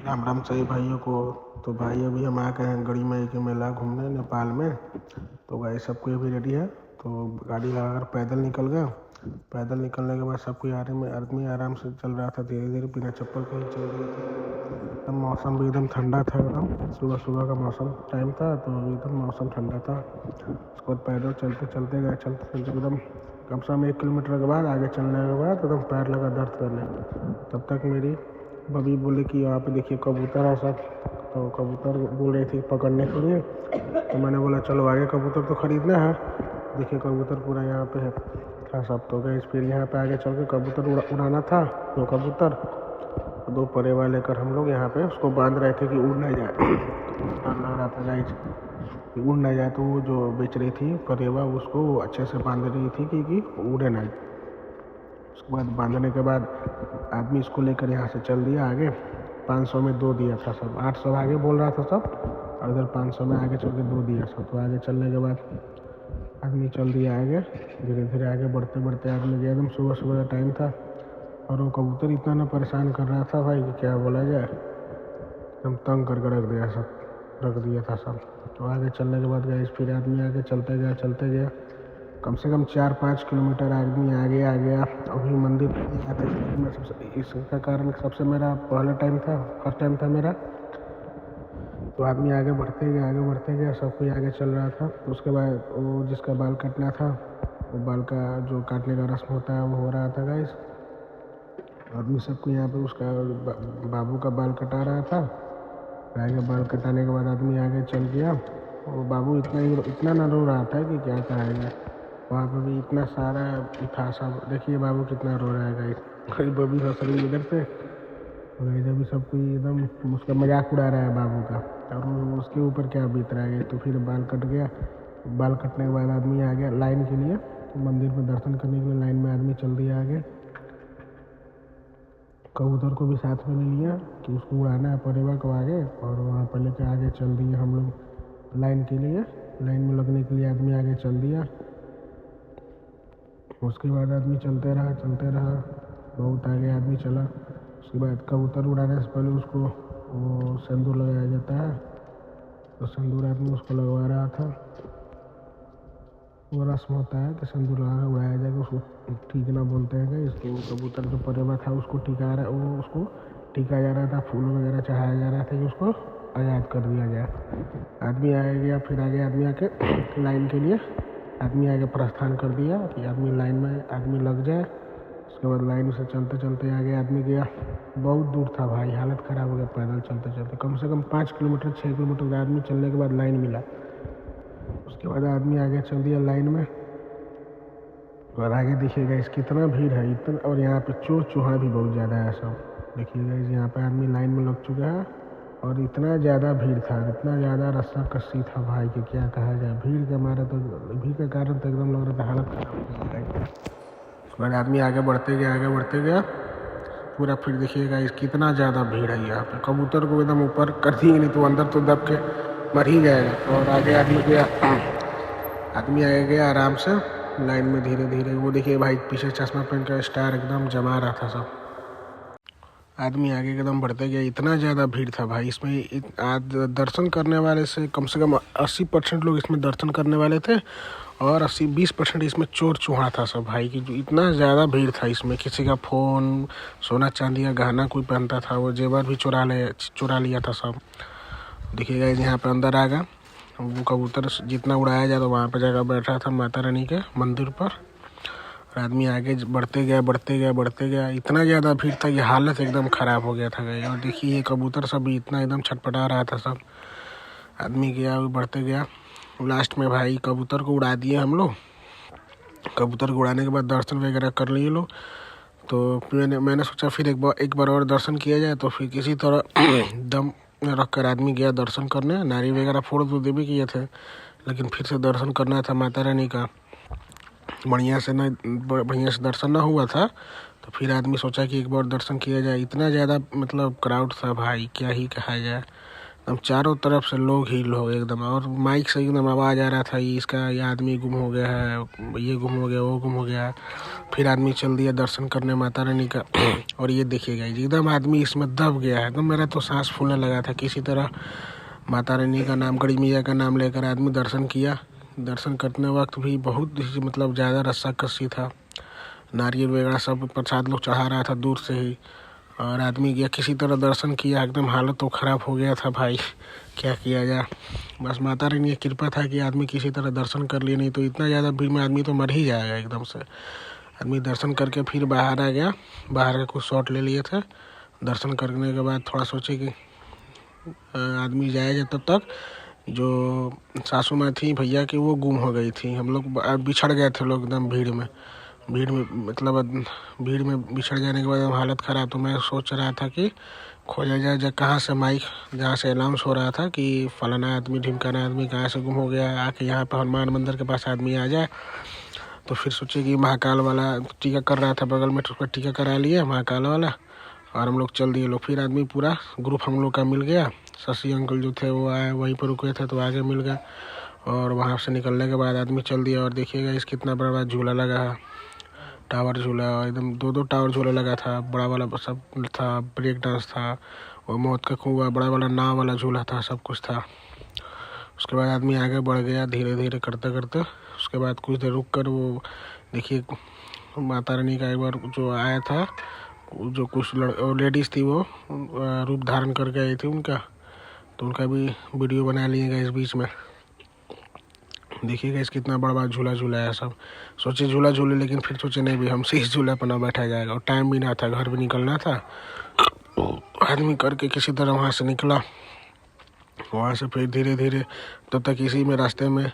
राम राम सभी भाइयों को। तो भाई अभी हम आ गए हैं गड़ी मई के मेला घूमने नेपाल में। तो भाई सब कोई अभी रेडी है, तो गाड़ी लगाकर पैदल निकल गया। पैदल निकलने के बाद सब कोई आदमी आराम से चल रहा था, धीरे धीरे बिना चप्पल के ही चल रही थी। एकदम मौसम भी एकदम ठंडा था, एकदम सुबह सुबह का मौसम टाइम था, तो एकदम मौसम ठंडा था। उसके बाद पैदल चलते चलते गए, चलते चलते एकदम कम से कम 1 किलोमीटर के बाद आगे चलने के बाद एकदम पैर लगा दर्द करने। तब तक मेरी बबी बोले कि यहाँ पे देखिए कबूतर है सब, तो कबूतर बोल रही थी पकड़ने के लिए। तो मैंने बोला चलो आगे कबूतर तो ख़रीदना है, देखिए कबूतर पूरा यहाँ पे है था सब। तो गए फिर यहाँ पे आगे चल के कबूतर उड़ाना था। दो कबूतर, दो परेवा लेकर हम लोग यहाँ पे उसको बांध रहे थे कि उड़ ना जाए। डर लग रहा था गाइस कि उड़ ना जाए, तो वो जो बेच रही थी परेवा उसको अच्छे से बांध रही थी कि उड़े ना। उसके बाद बांधने के बाद आदमी इसको लेकर यहाँ से चल दिया आगे। 500 में 2 दिया था सब, 800 आगे बोल रहा था सब, और इधर 500 में आगे चल के 2 दिया सब। तो आगे चलने के बाद आदमी चल दिया आगे, धीरे धीरे आगे बढ़ते बढ़ते आदमी गया। एकदम सुबह सुबह का टाइम था, और वो कबूतर इतना ना परेशान कर रहा था भाई कि क्या बोला जाए, एकदम तंग करके रख दिया था सब। तो आगे चलने के बाद गया फिर आदमी आगे चलते गया। कम से कम 4-5 किलोमीटर आदमी आगे आ गया। अभी मंदिर इसका कारण सबसे मेरा पहला टाइम था, फर्स्ट टाइम था मेरा। तो आदमी आगे बढ़ते गया, सब कोई आगे चल रहा था। तो उसके बाद वो जिसका बाल काटना था, वो बाल का जो काटने का रस्म होता है वो हो रहा था गाइस। आदमी सबको यहाँ पे उसका बाबू का बाल कटा रहा था। आगे बाल कटाने के बाद आदमी आगे चल गया, और बाबू इतना ना रो रहा था कि क्या कहेगा। वहाँ पे भी इतना सारा था सब, देखिए बाबू कितना रो रहा है गाइस। बबी हंस रही इधर से, और इधर भी सब कोई एकदम उसका मजाक उड़ा रहा है बाबू का, और उसके ऊपर क्या बीत रहा है। तो फिर बाल कट गया। बाल कटने के बाद आदमी आ गया लाइन के लिए, मंदिर में दर्शन करने के लिए लाइन में आदमी चल दिया आगे। कबूतर को भी साथ में ले लिया कि उसको उड़ाना है परेवा को आगे, और वहाँ पर लेकर आगे चल दिए हम लोग लाइन के लिए। लाइन में लगने के लिए आदमी आगे चल दिया। उसके बाद आदमी चलते रहा, बहुत आगे आदमी चला। उसके बाद कबूतर उड़ाने से पहले उसको वो सिंदूर लगाया जाता है, तो सिंदूर आदमी उसको लगवा रहा था। वो रस्म होता है कि सिंदूर लगा उड़ाया जाएगा, उसको टीकना बोलते हैं। इसको कबूतर जो परेवा था उसको उसको टीका जा रहा था, फूल वगैरह चढ़ाया जा रहा था कि उसको आज़ाद कर दिया जाए। आदमी आ गया, फिर आगे आदमी आके लाइन के लिए आदमी आगे प्रस्थान कर दिया कि आदमी लाइन में आदमी लग जाए। उसके बाद लाइन से चलते चलते आगे आदमी गया। बहुत दूर था भाई, हालत ख़राब हो गया पैदल चलते चलते। कम से कम 5 किलोमीटर 6 किलोमीटर आदमी चलने के बाद लाइन मिला। उसके बाद आदमी आगे चल दिया लाइन में, और आगे देखिएगा इस कितना भीड़ है इतना, और यहाँ पे चोर चूहा भी बहुत ज़्यादा है सब। देखिएगा यहाँ पे आदमी लाइन में लग चुका है, और इतना ज़्यादा भीड़ था, इतना ज़्यादा रस्सा कस्सी था भाई कि क्या कहा जाए। भीड़ के कारण तो एकदम लग रहा था हालत खराब हो गई। उसके बाद आदमी आगे बढ़ते गया पूरा। फिर देखिएगा इस कितना ज़्यादा भीड़ है यहाँ पे। कबूतर को एकदम ऊपर कर दिए, नहीं तो अंदर तो दब के मर ही जाएगा। और आगे आदमी आगे गया आराम से लाइन में धीरे धीरे। वो देखिए भाई पीछे चश्मा पहन कर स्टार एकदम जमा रहा था सब। आदमी आगे एकदम बढ़ते गया, इतना ज़्यादा भीड़ था भाई इसमें। दर्शन करने वाले से कम 80% लोग इसमें दर्शन करने वाले थे, और 20% इसमें चोर चूहा था सब भाई कि इतना ज़्यादा भीड़ था इसमें। किसी का फ़ोन, सोना चांदी का गहना कोई पहनता था, वो जेवर भी चुरा लिया था सब। देखिएगा यहाँ पर अंदर आ गया। वो कबूतर जितना उड़ाया जाए तो वहाँ पर जाकर बैठा था माता रानी के मंदिर पर। और आदमी आगे बढ़ते गया, इतना ज़्यादा भीड़ था कि हालत एकदम ख़राब हो गया था गई। और देखिए ये कबूतर सब भी इतना एकदम छटपटा रहा था सब। आदमी गया, बढ़ते गया, लास्ट में भाई कबूतर को उड़ा दिए हम लोग। कबूतर को उड़ाने के बाद दर्शन वगैरह कर लिए लोग। तो मैंने सोचा फिर एक बार और दर्शन किया जाए। तो फिर किसी तरह दम रख कर आदमी गया दर्शन करने। नारी वगैरह फोड़ तो दे भी किए थे, लेकिन फिर से दर्शन करना था माता रानी का। बढ़िया से दर्शन ना हुआ था, तो फिर आदमी सोचा कि एक बार दर्शन किया जाए। इतना ज़्यादा मतलब क्राउड था भाई, क्या ही कहा जाए। एकदम चारों तरफ से लोग ही लोग एकदम, और माइक से एकदम आवाज़ आ रहा था इसका, ये आदमी गुम हो गया है, ये गुम हो गया, वो गुम हो गया। फिर आदमी चल दिया दर्शन करने माता रानी का। और ये देखिएगा एकदम आदमी इसमें दब गया है, एकदम मेरा तो सांस फूलने लगा था। किसी तरह माता रानी का नाम, गड़ी मैया का नाम लेकर आदमी दर्शन किया। दर्शन करने वक्त भी बहुत मतलब ज़्यादा रस्सा कस्सी था, नारियल वगैरह सब प्रसाद लोग चढ़ा रहा था दूर से ही। और आदमी गया किसी तरह दर्शन किया, एकदम हालत तो ख़राब हो गया था भाई, क्या किया जाए। बस माता रानी की कृपा था कि आदमी किसी तरह दर्शन कर लिए, नहीं तो इतना ज़्यादा भीड़ में आदमी तो मर ही जाएगा एकदम से। आदमी दर्शन करके फिर बाहर आ गया, बाहर के कुछ शॉट ले लिए थे। दर्शन करने के बाद थोड़ा सोचे कि आदमी जाएगा, तब तक जो सासू माँ थी भैया की वो गुम हो गई थी। हम लोग बिछड़ गए थे लोग एकदम भीड़ में मतलब भीड़ में बिछड़ जाने के बाद हालत ख़राब। तो मैं सोच रहा था कि खोजा जाए जब कहाँ से माइक, जहाँ से अनाउंस हो रहा था कि फलाना आदमी ढिमकाना आदमी कहाँ से गुम हो गया, आके यहाँ पर हनुमान मंदिर के पास आदमी आ जाए। तो फिर सोचे कि महाकाल वाला टीका कर रहा था बगल में, तो उसका टीका करा लिया महाकाल वाला, और हम लोग चल दिए लोग। फिर आदमी पूरा ग्रुप हम लोग का मिल गया। शशि अंकल जो थे वो आए, वहीं पर रुके थे तो आगे मिल गए। और वहाँ से निकलने के बाद आदमी चल दिया। और देखिएगा इस कितना बड़ा झूला लगा है, टावर झूला, एकदम दो टावर झूला लगा था, बड़ा वाला सब था, ब्रेक डांस था, और मौत का कुआं, बड़ा वाला नाव वाला झूला था, सब कुछ था। उसके बाद आदमी आगे बढ़ गया धीरे धीरे करते करते। उसके बाद कुछ देर रुक कर वो देखिए माता रानी का एक बार जो आया था, जो कुछ लेडीज़ थी वो रूप धारण करके आई थी उनका, तो उनका भी वीडियो बना लिएगा इस बीच में। देखिएगा इस कितना बड़ा बड़ा झूला झूला है सब। सोचे झूला झूले, लेकिन फिर सोचे नहीं भी हमसे इस झूला पर ना बैठा जाएगा, और टाइम भी ना था, घर भी निकलना था। आदमी करके किसी तरह वहाँ से निकला। वहाँ से फिर धीरे धीरे तब तक इसी में रास्ते में